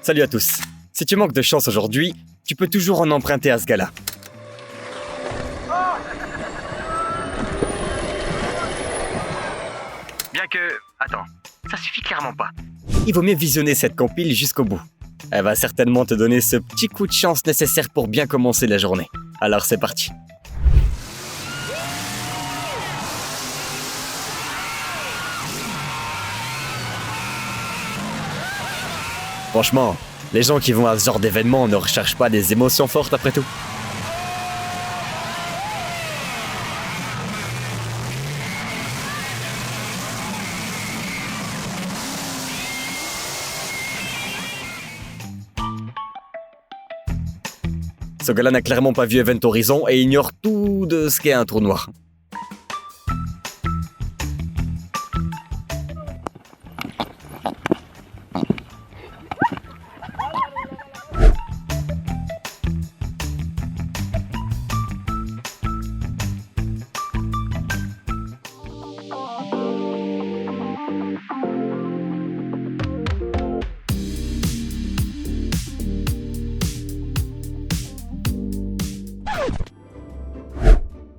Salut à tous. Si tu manques de chance aujourd'hui, tu peux toujours en emprunter à ce gars-là. Bien que... Attends, ça suffit clairement pas. Il vaut mieux visionner cette compile jusqu'au bout. Elle va certainement te donner ce petit coup de chance nécessaire pour bien commencer la journée. Alors c'est parti. Franchement, les gens qui vont à ce genre d'événement ne recherchent pas des émotions fortes après tout. Ce gars-là n'a clairement pas vu Event Horizon et ignore tout de ce qu'est un trou noir.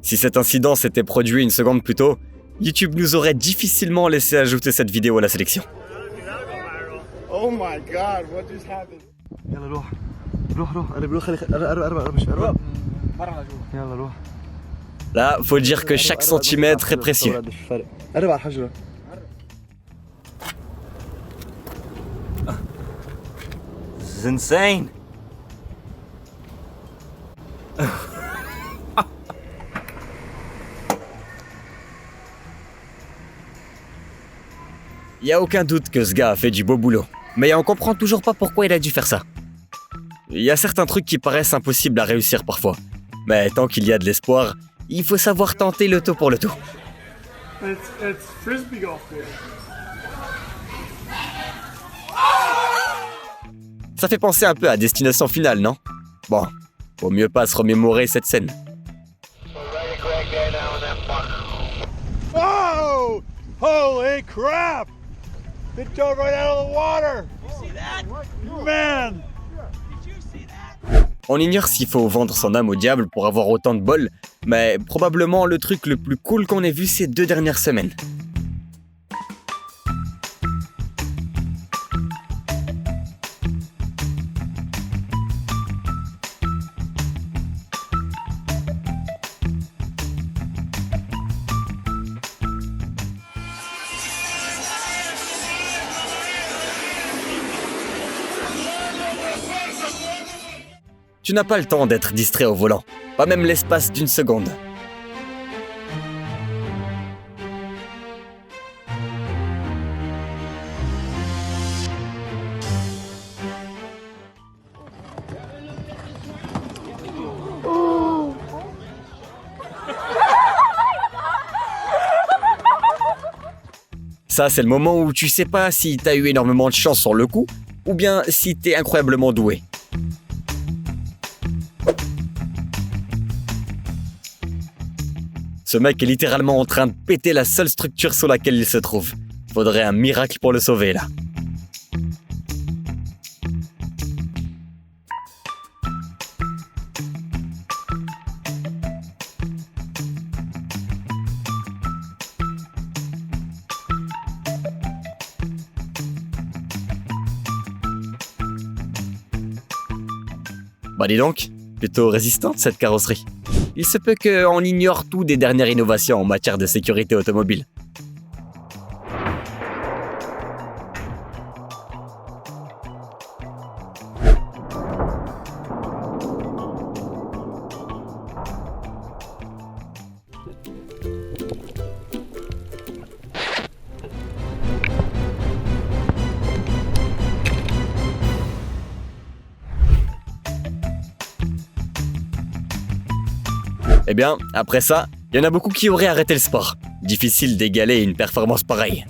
Si cet incident s'était produit une seconde plus tôt, YouTube nous aurait difficilement laissé ajouter cette vidéo à la sélection. Oh my god, what just happened? يلا روح روح روح قرب قرب يلا روح. Là, faut dire que chaque centimètre est précieux. قرب على الحجرة. This is insane. Il n'y a aucun doute que ce gars a fait du beau boulot, mais on comprend toujours pas pourquoi il a dû faire ça. Il y a certains trucs qui paraissent impossibles à réussir parfois, mais tant qu'il y a de l'espoir, il faut savoir tenter le tout pour le tout. It's frisbee golf here. Ça fait penser un peu à Destination Finale, non? Bon, vaut mieux pas se remémorer cette scène. Oh! Holy crap! It jumped right out of the water! You see that? Man! Did you see that? On ignore s'il faut vendre son âme au diable pour avoir autant de bol, mais probablement le truc le plus cool qu'on ait vu ces 2 dernières semaines. Tu n'as pas le temps d'être distrait au volant, pas même l'espace d'une seconde. Ça, c'est le moment où tu sais pas si t'as eu énormément de chance sur le coup, ou bien si t'es incroyablement doué. Ce mec est littéralement en train de péter la seule structure sur laquelle il se trouve. Faudrait un miracle pour le sauver, là. Bah dis donc, plutôt résistante cette carrosserie. Il se peut qu'on ignore tout des dernières innovations en matière de sécurité automobile. Eh bien, après ça, il y en a beaucoup qui auraient arrêté le sport. Difficile d'égaler une performance pareille.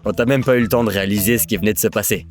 On t'a même pas eu le temps de réaliser ce qui venait de se passer.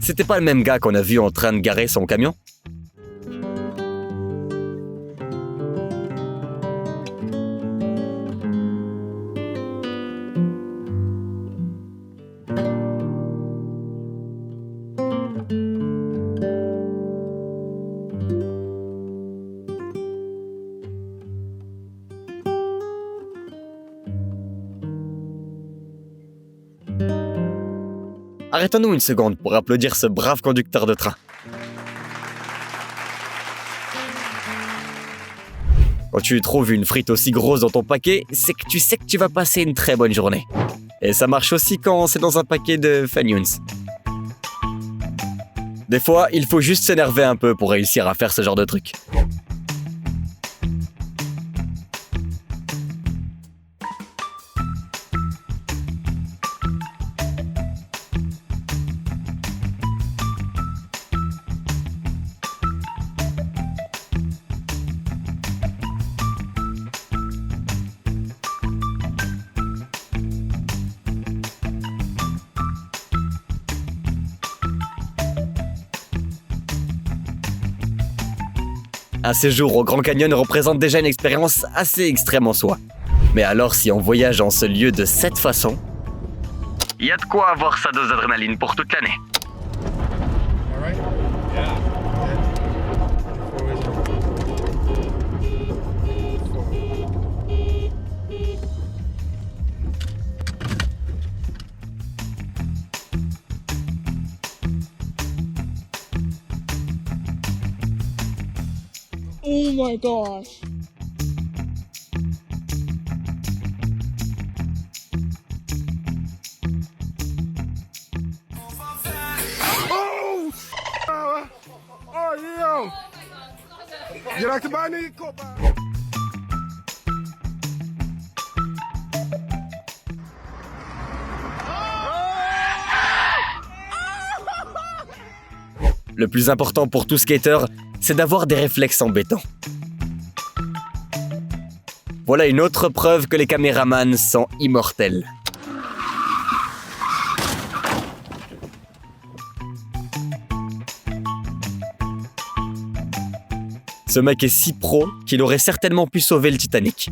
C'était pas le même gars qu'on a vu en train de garer son camion? Arrêtons-nous une seconde pour applaudir ce brave conducteur de train. Quand tu trouves une frite aussi grosse dans ton paquet, c'est que tu sais que tu vas passer une très bonne journée. Et ça marche aussi quand c'est dans un paquet de Funyuns. Des fois, il faut juste s'énerver un peu pour réussir à faire ce genre de truc. Un séjour au Grand Canyon représente déjà une expérience assez extrême en soi. Mais alors si on voyage en ce lieu de cette façon, il y a de quoi avoir sa dose d'adrénaline pour toute l'année. All right? Yeah. Four ways Oh my gosh. Oh, yo! You like to buy me a cup? Le plus important pour tout skater, c'est d'avoir des réflexes en béton. Voilà une autre preuve que les caméramans sont immortels. Ce mec est si pro qu'il aurait certainement pu sauver le Titanic.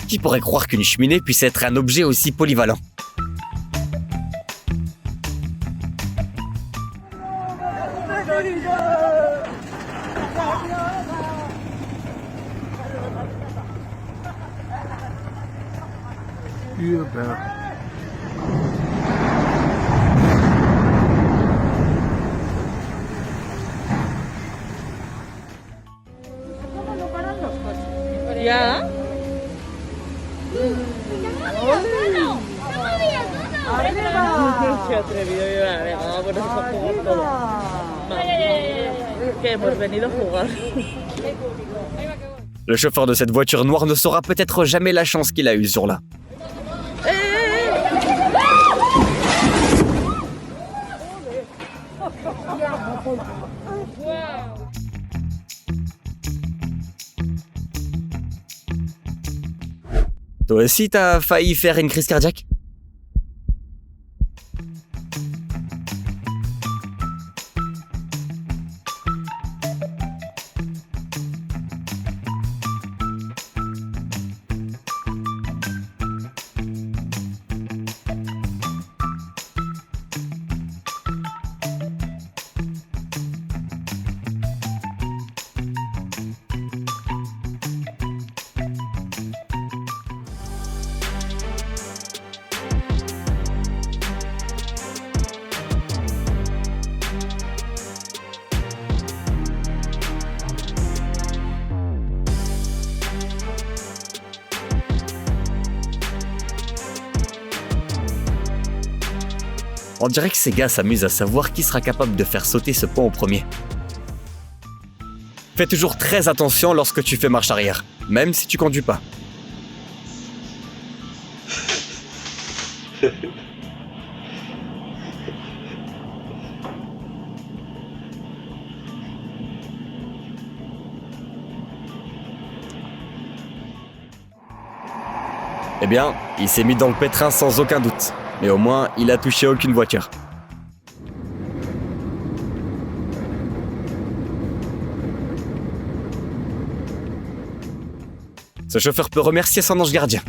Qui pourrait croire qu'une cheminée puisse être un objet aussi polyvalent? You bet. ¿Ya? Qué atrevido, vale, vamos a ponernos a jugar todo. Que hemos venido a jugar. Le chauffeur de cette voiture noire ne saura peut-être jamais la chance qu'il a eue ce jour-là. Toi aussi, t'as failli faire une crise cardiaque? On dirait que ces gars s'amusent à savoir qui sera capable de faire sauter ce pont au premier. Fais toujours très attention lorsque tu fais marche arrière, même si tu conduis pas. Eh bien, il s'est mis dans le pétrin sans aucun doute. Mais au moins, il a touché aucune voiture. Ce chauffeur peut remercier son ange gardien.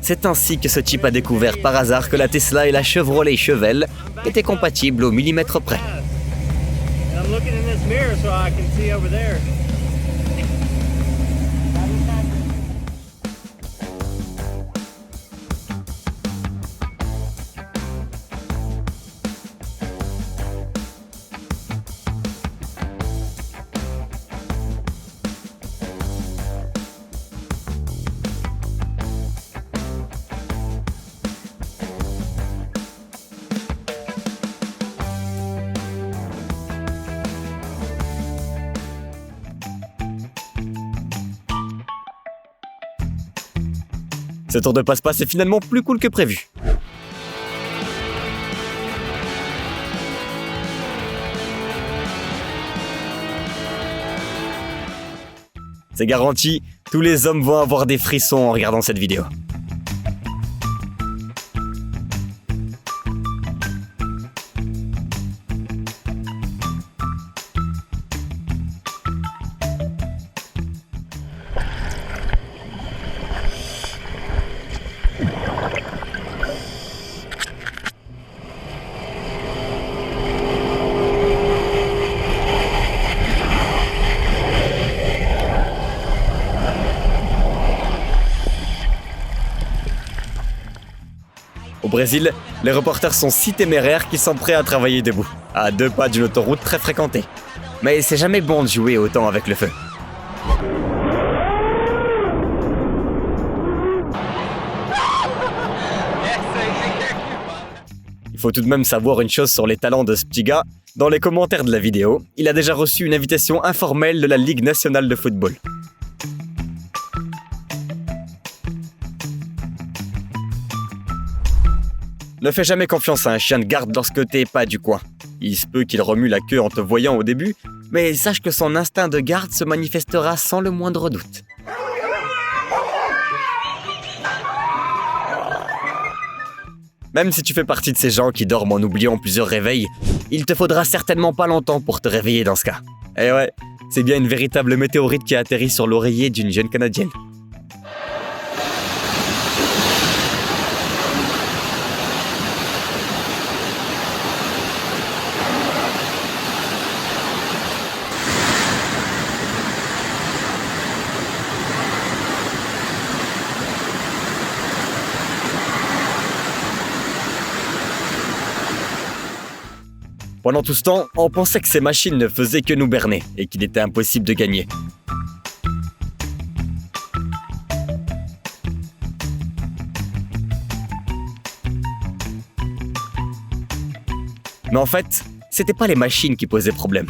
C'est ainsi que ce type a découvert par hasard que la Tesla et la Chevrolet Chevelle étaient compatibles au millimètre près. And I'm looking in this mirror so I can see over there. Ce tour de passe-passe est finalement plus cool que prévu. C'est garanti, tous les hommes vont avoir des frissons en regardant cette vidéo. Au Brésil, les reporters sont si téméraires qu'ils sont prêts à travailler debout, à 2 pas d'une autoroute très fréquentée. Mais c'est jamais bon de jouer autant avec le feu. Il faut tout de même savoir une chose sur les talents de ce petit gars. Dans les commentaires de la vidéo, il a déjà reçu une invitation informelle de la Ligue nationale de football. Ne fais jamais confiance à un chien de garde lorsque t'es pas du coin. Il se peut qu'il remue la queue en te voyant au début, mais sache que son instinct de garde se manifestera sans le moindre doute. Même si tu fais partie de ces gens qui dorment en oubliant plusieurs réveils, il te faudra certainement pas longtemps pour te réveiller dans ce cas. Eh ouais, c'est bien une véritable météorite qui a atterri sur l'oreiller d'une jeune Canadienne. Pendant tout ce temps, on pensait que ces machines ne faisaient que nous berner et qu'il était impossible de gagner. Mais en fait, c'était pas les machines qui posaient problème.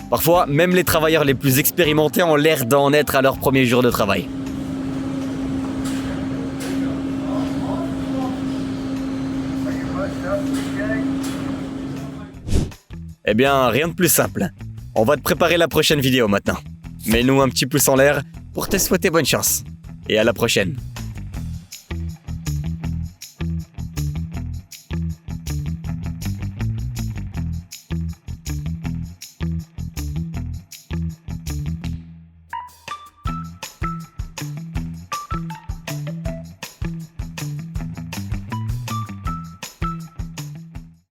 Parfois, même les travailleurs les plus expérimentés ont l'air d'en être à leur premier jour de travail. Eh bien, rien de plus simple. On va te préparer la prochaine vidéo maintenant. Mets-nous un petit pouce en l'air pour te souhaiter bonne chance. Et à la prochaine.